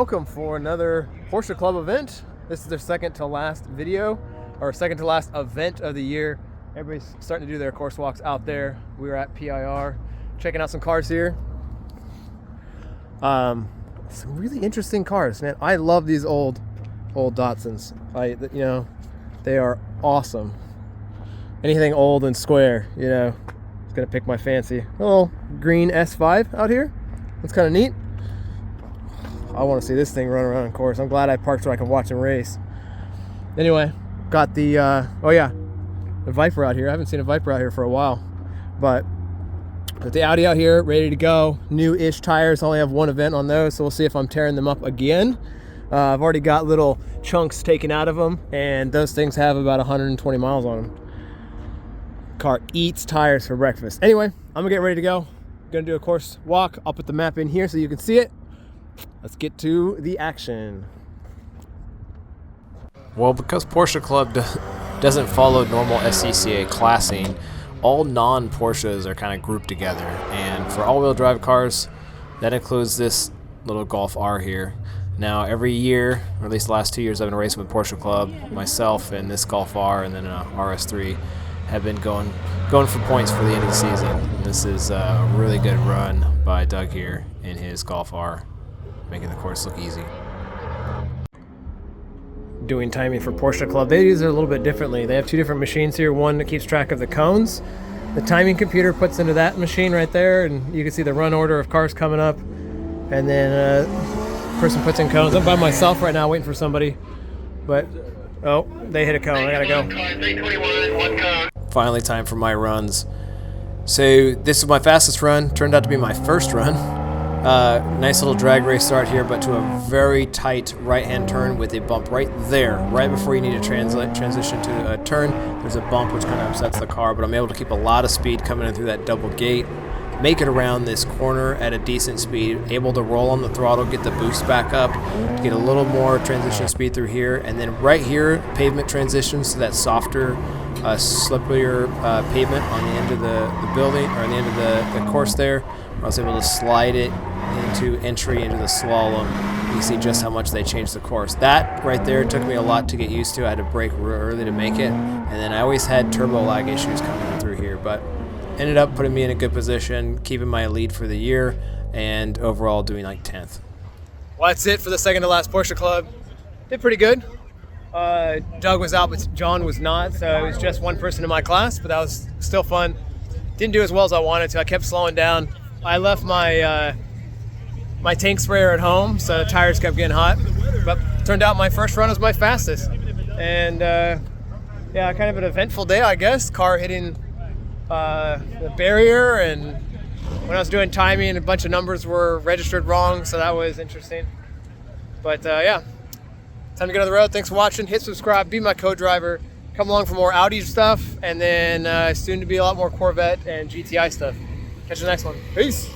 welcome for another Porsche Club event. This is their second to last video, or second to last event of the year. Everybody's starting to do their course walks out there. We were at PIR, checking out some cars here. Some really interesting cars, man. I love these old Datsuns. They are awesome. Anything old and square, it's gonna pick my fancy. A little green S5 out here. That's kind of neat. I want to see this thing run around, of course. I'm glad I parked so I can watch him race. Anyway, got the the Viper out here. I haven't seen a Viper out here for a while, but got the Audi out here ready to go. New-ish tires. Only have one event on those, so we'll see if I'm tearing them up again. I've already got little chunks taken out of them, and those things have about 120 miles on them. Car eats tires for breakfast. Anyway, I'm gonna get ready to go. Gonna do a course walk. I'll put the map in here so you can see it. Let's get to the action. Well, because Porsche Club doesn't follow normal SCCA classing, all non-Porsches are kind of grouped together. And for all-wheel drive cars, that includes this little Golf R here. Now, every year, or at least the last 2 years, I've been racing with Porsche Club. Myself and this Golf R and then a RS3 have been going for points for the end of the season. And this is a really good run by Doug here in his Golf R, making the course look easy. Doing timing for Porsche Club. They use it a little bit differently. They have two different machines here. One that keeps track of the cones. The timing computer puts into that machine right there, and you can see the run order of cars coming up. And then person puts in cones. I'm by myself right now waiting for somebody. But, oh, they hit a cone. I gotta go. 321, one cone. Finally, time for my runs. So this is my fastest run. Turned out to be my first run. Nice little drag race start here, but to a very tight right-hand turn with a bump right there, right before you need to transition to a turn. There's a bump which kind of upsets the car, but I'm able to keep a lot of speed coming in through that double gate, make it around this corner at a decent speed, able to roll on the throttle, get the boost back up, to get a little more transition speed through here, and then right here, pavement transitions to that softer, slippier pavement on the end of the building, or on the end of the course there. I was able to slide it into entry into the slalom. You can see just how much they changed the course. That right there took me a lot to get used to. I had to brake real early to make it, and then I always had turbo lag issues coming through here, but ended up putting me in a good position, keeping my lead for the year, and overall doing like 10th. Well, that's it for the second to last Porsche Club. Did pretty good. Doug was out, but John was not, so it was just one person in my class, but that was still fun. Didn't do as well as I wanted to. I kept slowing down. I left my my tank sprayer at home, so the tires kept getting hot. But turned out my first run was my fastest. And yeah, kind of an eventful day, I guess. Car hitting the barrier, and when I was doing timing, a bunch of numbers were registered wrong, so that was interesting. But yeah, time to get on the road. Thanks for watching. Hit subscribe, be my co-driver. Come along for more Audi stuff, and then soon to be a lot more Corvette and GTI stuff. Catch you the next one. Peace.